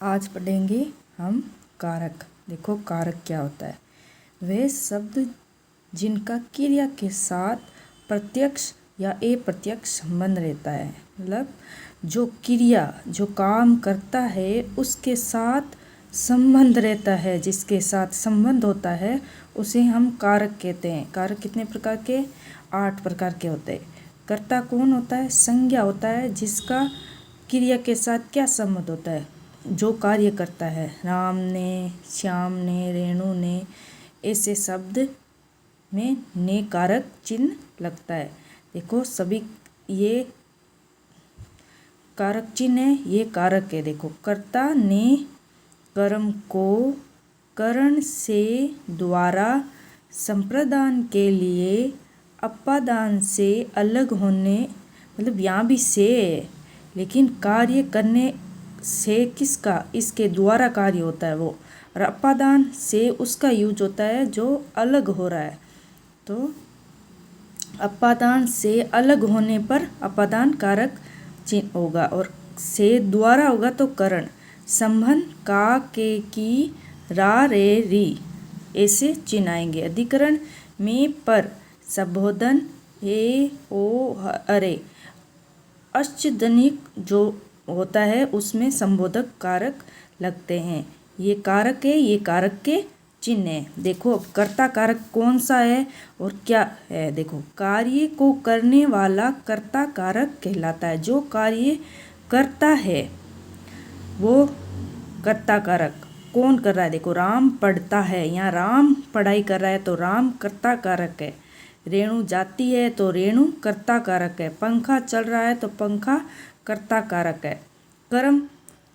आज पढ़ेंगे हम कारक। देखो कारक क्या होता है। वे शब्द जिनका क्रिया के साथ प्रत्यक्ष या अप्रत्यक्ष संबंध रहता है, मतलब जो क्रिया जो काम करता है उसके साथ संबंध रहता है, जिसके साथ संबंध होता है उसे हम कारक कहते हैं। कारक कितने प्रकार के? 8 प्रकार के होते हैं। कर्ता कौन होता है? संज्ञा होता है जिसका क्रिया के साथ क्या संबंध होता है, जो कार्य करता है। राम ने, श्याम ने, रेणु ने, ऐसे शब्द में ने कारक चिन्ह लगता है। देखो सभी ये कारक चिन्ह है, ये कारक है। देखो कर्ता ने कर्म को करण से द्वारा संप्रदान के लिए अपादान से अलग होने, मतलब यहाँ भी से है, लेकिन कार्य करने से किसका? इसके द्वारा कार्य होता है वो, और अपादान से उसका यूज होता है जो अलग हो रहा है। तो अपादान से अलग होने पर अपादान कारक चिन्ह होगा, और से द्वारा होगा तो करण। संबंध का, के, की, रा, रे, री ऐसे चिन्ह आएंगे। अधिकरण में पर, संबोधन ए, ओ, अरे, अष्टदनिक जो होता है उसमें संबोधक कारक लगते हैं। ये कारक है, ये कारक के चिन्ह है। देखो अब कर्ता कारक कौन सा है और क्या है। देखो कार्य को करने वाला कर्ता कारक कहलाता है। जो कार्य करता है वो कर्ता कारक। कौन कर रहा है? देखो राम पढ़ता है, यहाँ राम पढ़ाई कर रहा है तो राम कर्ता कारक है। रेणु जाती है तो रेणु कर्ता कारक है। पंखा चल रहा है तो पंखा कर्ता कारक है। कर्म,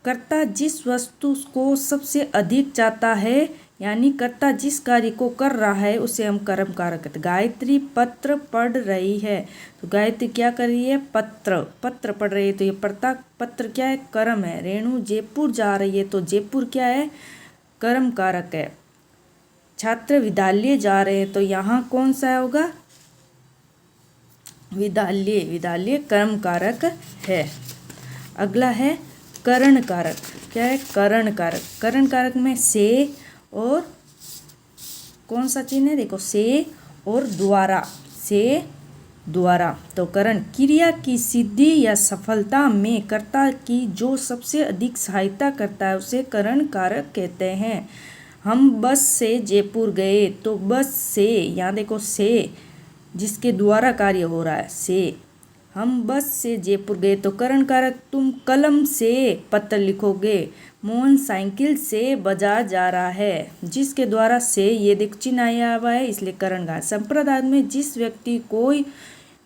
कर्ता जिस वस्तु को सबसे अधिक चाहता है, यानी कर्ता जिस कार्य को कर रहा है उसे हम कर्म कारक कहते हैं। गायत्री पत्र पढ़ रही है तो गायत्री क्या कर रही है? पत्र पढ़ रही है, तो ये पत्र क्या है? कर्म है। रेणु जयपुर जा रही है तो जयपुर क्या है? कर्म कारक है। छात्र विद्यालय जा रहे हैं तो यहाँ कौन सा होगा? विद्यालय कर्म कारक है। अगला है करण कारक। क्या है? करण कारक। करण कारक में से और कौन सा चिन्ह है? देखो से और द्वारा, से द्वारा। तो करण क्रिया की सिद्धि या सफलता में कर्ता की जो सबसे अधिक सहायता करता है उसे करण कारक कहते हैं। हम बस से जयपुर गए तो बस से, यहाँ देखो से जिसके द्वारा कार्य हो रहा है, से। हम बस से जयपुर गए तो करण कारक। तुम कलम से पत्र लिखोगे। मोहन साइकिल से बाजार जा रहा है, जिसके द्वारा से, ये देख चिन्ह आया हुआ है इसलिए करण कारक। संप्रदाय में जिस व्यक्ति कोई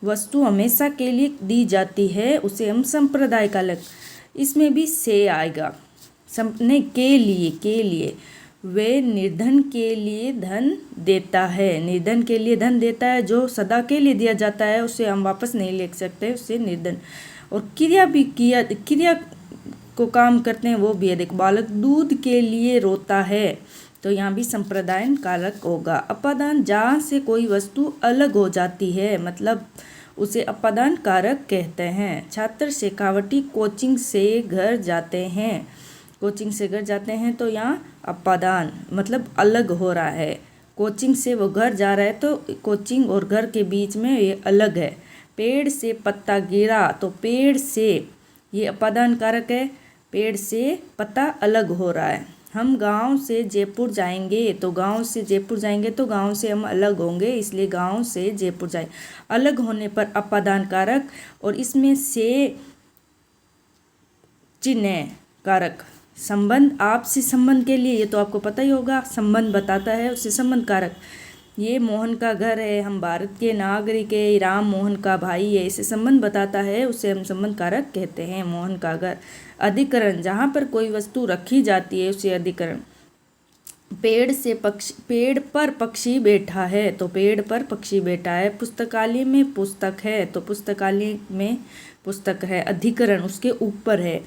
वस्तु हमेशा के लिए दी जाती है उसे हम संप्रदाय कारक, इसमें भी से आएगा। नहीं, के लिए वे निर्धन के लिए धन देता है। निर्धन के लिए धन देता है, जो सदा के लिए दिया जाता है उसे हम वापस नहीं ले सकते, उससे निर्धन। और क्रिया भी क्रिया को काम करते हैं वो भी है। देखो बालक दूध के लिए रोता है तो यहाँ भी संप्रदाय कारक होगा। अपादान जहाँ से कोई वस्तु अलग हो जाती है, मतलब उसे अपादान कारक कहते हैं। छात्र शेखावटी कोचिंग से घर जाते हैं, कोचिंग से घर जाते हैं तो यहाँ अपादान, मतलब अलग हो रहा है। कोचिंग से वो घर जा रहा है तो कोचिंग और घर के बीच में ये अलग है। पेड़ से पत्ता गिरा तो पेड़ से, ये अपादान कारक है। पेड़ से पत्ता अलग हो रहा है। हम गांव से जयपुर जाएंगे तो गांव से जयपुर जाएंगे तो गांव से हम अलग होंगे, इसलिए गांव से जयपुर जाएंगे। अलग होने पर अपादान कारक, और इसमें से चिन्ह कारक। संबंध, आपसी संबंध के लिए, ये तो आपको पता ही होगा, संबंध बताता है उसे संबंध कारक। ये मोहन का घर है, हम भारत के नागरिक है, राम मोहन का भाई है, इसे संबंध बताता है उसे हम संबंध कारक कहते हैं। मोहन का घर। अधिकरण, जहाँ पर कोई वस्तु रखी जाती है उसे अधिकरण। पेड़ पर पक्षी बैठा है तो पेड़ पर पक्षी बैठा है। पुस्तकालय में पुस्तक है तो पुस्तकालय में पुस्तक है। अधिकरण उसके ऊपर है।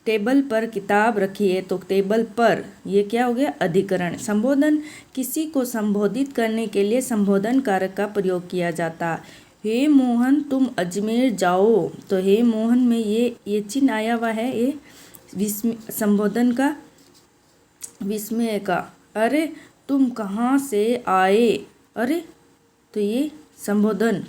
टेबल पर किताब रखी है तो टेबल पर, ये क्या हो गया? अधिकरण। संबोधन, किसी को संबोधित करने के लिए संबोधन कारक का प्रयोग किया जाता। हे मोहन तुम अजमेर जाओ तो हे मोहन में ये चिन्ह आया हुआ है, ये संबोधन का विस्मय का। अरे तुम कहाँ से आए। अरे तो ये संबोधन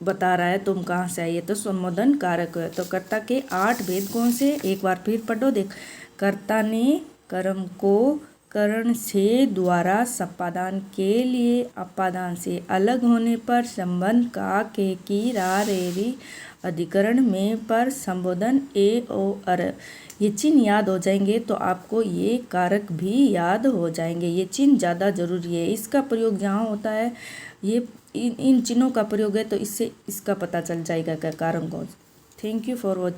बता रहा है तुम कहाँ से आइए, तो संबोधन कारक है। तो कर्ता के 8 भेद कौन से, एक बार फिर पढ़ो। देख, कर्ता ने कर्म को करण से द्वारा संपादन के लिए अपादान से अलग होने पर संबंध का के की रा रे री अधिकरण में पर संबोधन ए ओ अर, ये चिन्ह याद हो जाएंगे तो आपको ये कारक भी याद हो जाएंगे। ये चिन्ह ज़्यादा जरूरी है, इसका प्रयोग जहाँ होता है ये इन चिन्हों का प्रयोग है तो इससे इसका पता चल जाएगा क्या कारण कौन। Thank you for watching.